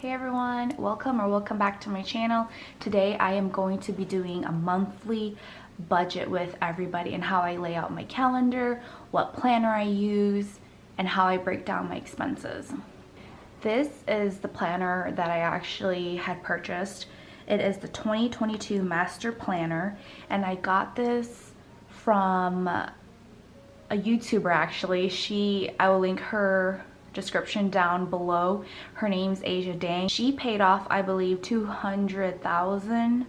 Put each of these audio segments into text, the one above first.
Hey everyone, welcome back to my channel. Today I am going to be doing a monthly budget with everybody and how I lay out my calendar, what planner I use, and how I break down my expenses. This is the planner that I actually had purchased. It is the 2022 Master Planner, and I got this from a YouTuber actually. I will link her description down below. Her name's Asia Dang. She paid off, I believe, $200,000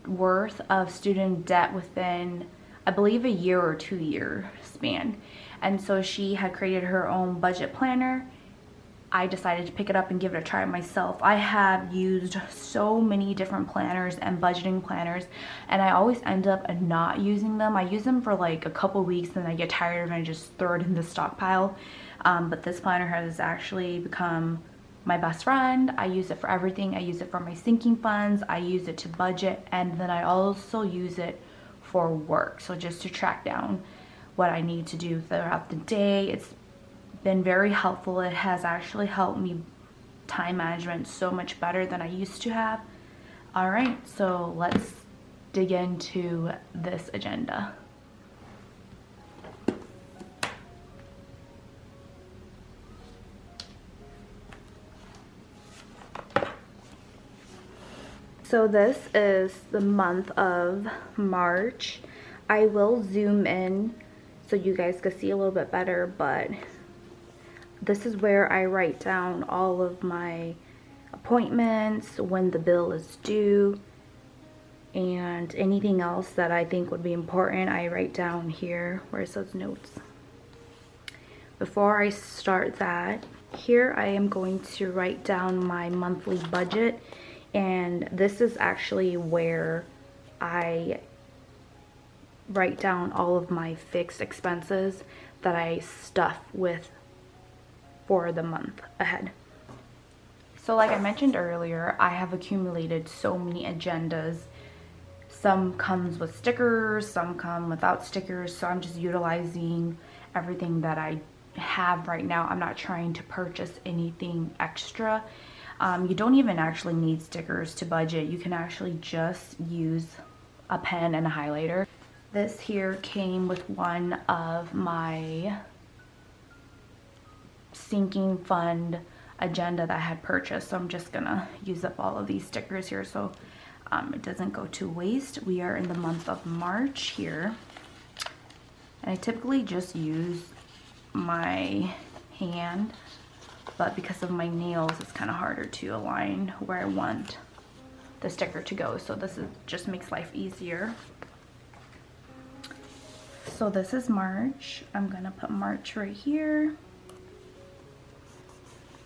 worth of student debt within, I believe, a year or 2 year span. And so she had created her own budget planner. I decided to pick it up and give it a try myself. I have used so many different planners and budgeting planners, and I always end up not using them. I use them for like a couple weeks, then I get tired and I just throw it in the stockpile. But this planner has actually become my best friend. I use it for everything. I use it for my sinking funds. I use it to budget, and then I also use it for work. So just to track down what I need to do throughout the day. It's been very helpful. It has actually helped me time management so much better than I used to have. All right, so let's dig into this agenda. So this is the month of March. I will zoom in so you guys can see a little bit better, but this is where I write down all of my appointments, when the bill is due, and anything else that I think would be important. I write down here where it says notes. Before I start that, here I am going to write down my monthly budget, and this is actually where I write down all of my fixed expenses that I stuff with for the month ahead. So like I mentioned earlier, I have accumulated so many agendas. Some comes with stickers, some come without stickers, so I'm just utilizing everything that I have right now. I'm not trying to purchase anything extra. You don't even actually need stickers to budget. You can actually just use a pen and a highlighter. This here came with one of my sinking fund agenda that I had purchased, so I'm just gonna use up all of these stickers here so it doesn't go to waste. We are in the month of March here, and I typically just use my hand, but because of my nails it's kind of harder to align where I want the sticker to go, so this just makes life easier. So this is March. I'm gonna put March right here.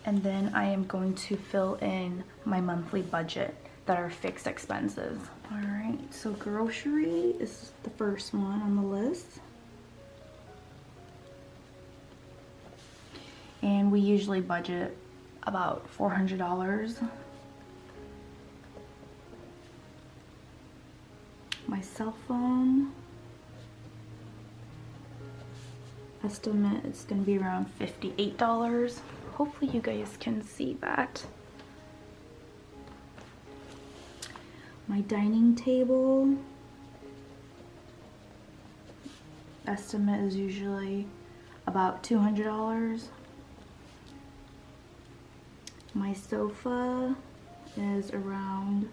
And then I am going to fill in my monthly budget that are fixed expenses. All right, so grocery is the first one on the list. And we usually budget about $400. My cell phone estimate is gonna be around $58. Hopefully you guys can see that. My dining table estimate is usually about $200. My sofa is around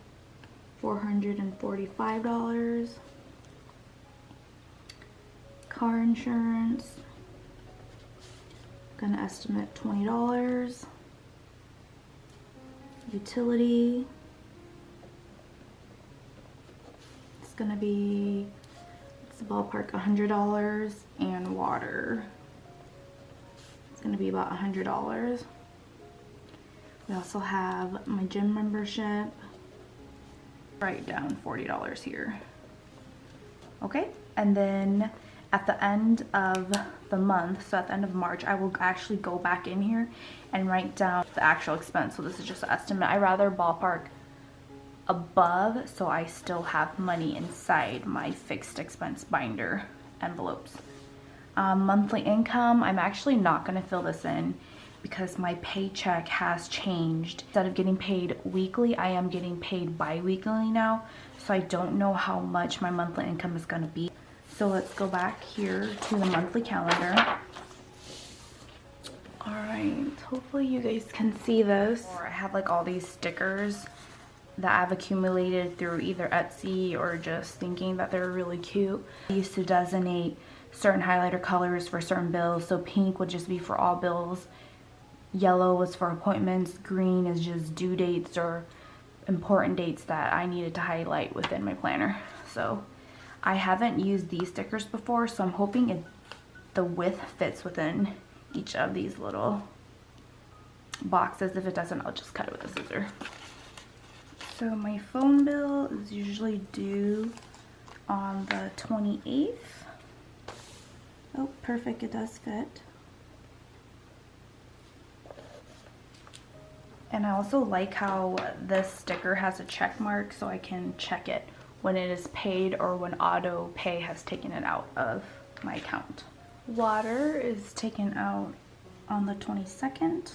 $445. Car insurance, gonna estimate $20. Utility, it's gonna be, it's a ballpark $100, and water, it's gonna be about $100. We also have my gym membership, write down $40 here. Okay, and then at the end of the month, so at the end of March, I will actually go back in here and write down the actual expense. So this is just an estimate. I rather ballpark above so I still have money inside my fixed expense binder envelopes. Monthly income, I'm actually not going to fill this in because my paycheck has changed. Instead of getting paid weekly, I am getting paid bi-weekly now. So I don't know how much my monthly income is gonna be. So let's go back here to the monthly calendar. All right, hopefully you guys can see this. I have like all these stickers that I've accumulated through either Etsy or just thinking that they're really cute. I used to designate certain highlighter colors for certain bills. So pink would just be for all bills. Yellow was for appointments. Green is just due dates or important dates that I needed to highlight within my planner. So I haven't used these stickers before, so I'm hoping the width fits within each of these little boxes. If it doesn't, I'll just cut it with a scissor. So my phone bill is usually due on the 28th. Oh, perfect, it does fit. And I also like how this sticker has a check mark, so I can check it when it is paid or when auto pay has taken it out of my account. Water is taken out on the 22nd.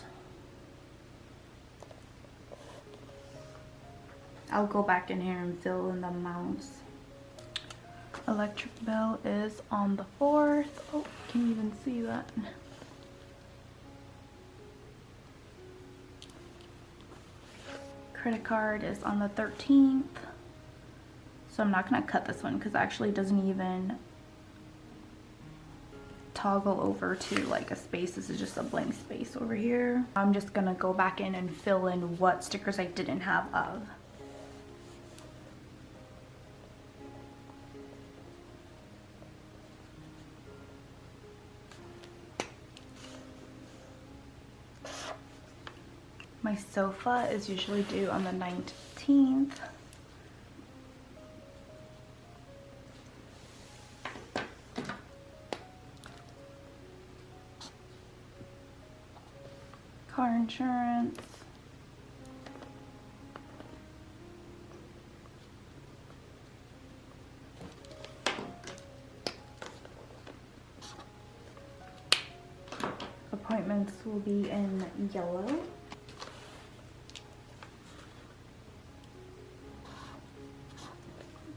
I'll go back in here and fill in the amounts. Electric bill is on the 4th. Oh, can you even see that? Credit card is on the 13th. So I'm not gonna cut this one because it actually doesn't even toggle over to like a space. This is just a blank space over here. I'm just gonna go back in and fill in what stickers I didn't have of. My sofa is usually due on the 19th. Car insurance. Appointments will be in yellow.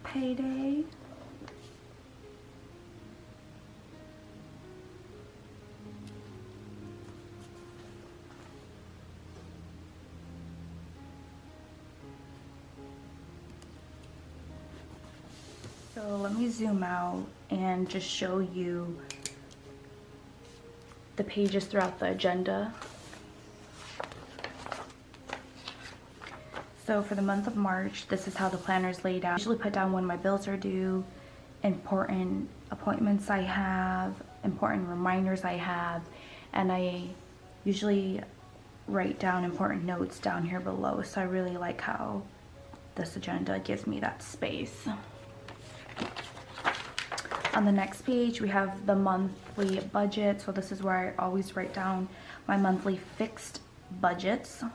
Payday. So let me zoom out and just show you the pages throughout the agenda. So for the month of March, this is how the planner is laid out. I usually put down when my bills are due, important appointments I have, important reminders I have, and I usually write down important notes down here below. So I really like how this agenda gives me that space. On the next page, we have the monthly budget. So this is where I always write down my monthly fixed budgets.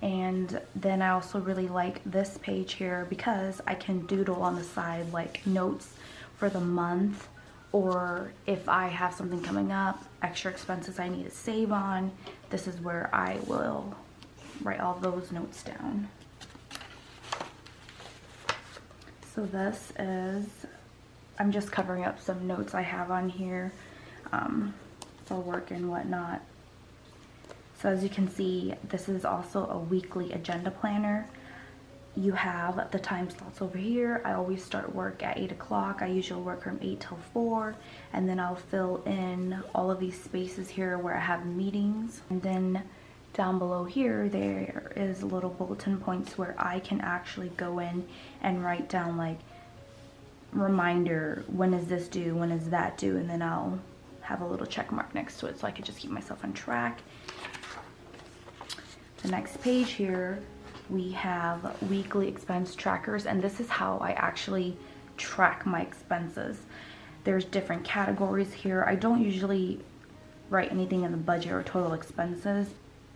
And then I also really like this page here because I can doodle on the side like notes for the month, or if I have something coming up, extra expenses I need to save on, this is where I will write all those notes down. So this is, I'm just covering up some notes I have on here for work and whatnot. So as you can see, this is also a weekly agenda planner. You have the time slots over here. I always start work at 8 o'clock. I usually work from 8 till 4, and then I'll fill in all of these spaces here where I have meetings. And then down below here, there is little bulletin points where I can actually go in and write down like reminder, when is this due, when is that due, and then I'll have a little check mark next to it so I can just keep myself on track. The next page here, we have weekly expense trackers, and this is how I actually track my expenses. There's different categories here. I don't usually write anything in the budget or total expenses.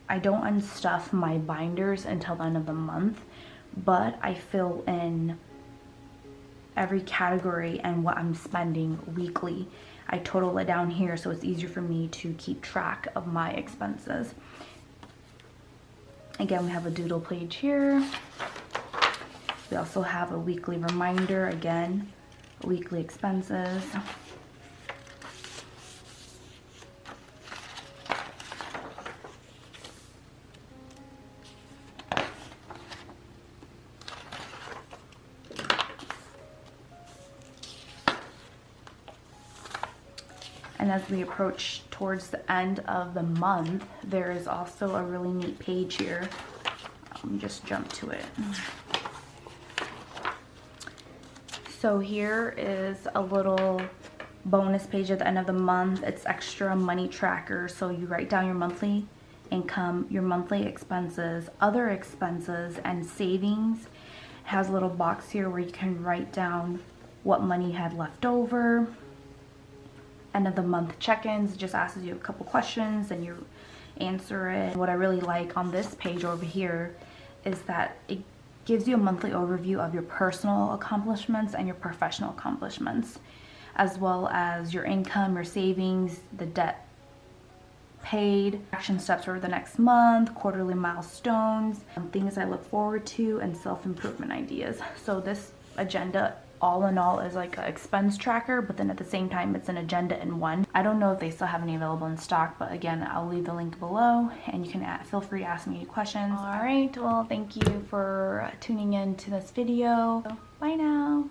I don't unstuff my binders until the end of the month, but I fill in every category and what I'm spending weekly. I total it down here so it's easier for me to keep track of my expenses. Again, we have a doodle page here. We also have a weekly reminder, again, weekly expenses. And as we approach towards the end of the month, there is also a really neat page here. Just jump to it. So here is a little bonus page at the end of the month. It's extra money tracker. So you write down your monthly income, your monthly expenses, other expenses, and savings. It has a little box here where you can write down what money you had left over. End of the month check-ins, just asks you a couple questions and you answer it. What I really like on this page over here is that it gives you a monthly overview of your personal accomplishments and your professional accomplishments, as well as your income, your savings, the debt paid, action steps for the next month, quarterly milestones, things I look forward to, and self-improvement ideas. So this agenda all in all is like an expense tracker, but then at the same time it's an agenda in one. I don't know if they still have any available in stock, but again, I'll leave the link below and you can feel free to ask me any questions. All right, well, thank you for tuning in to this video. Bye now.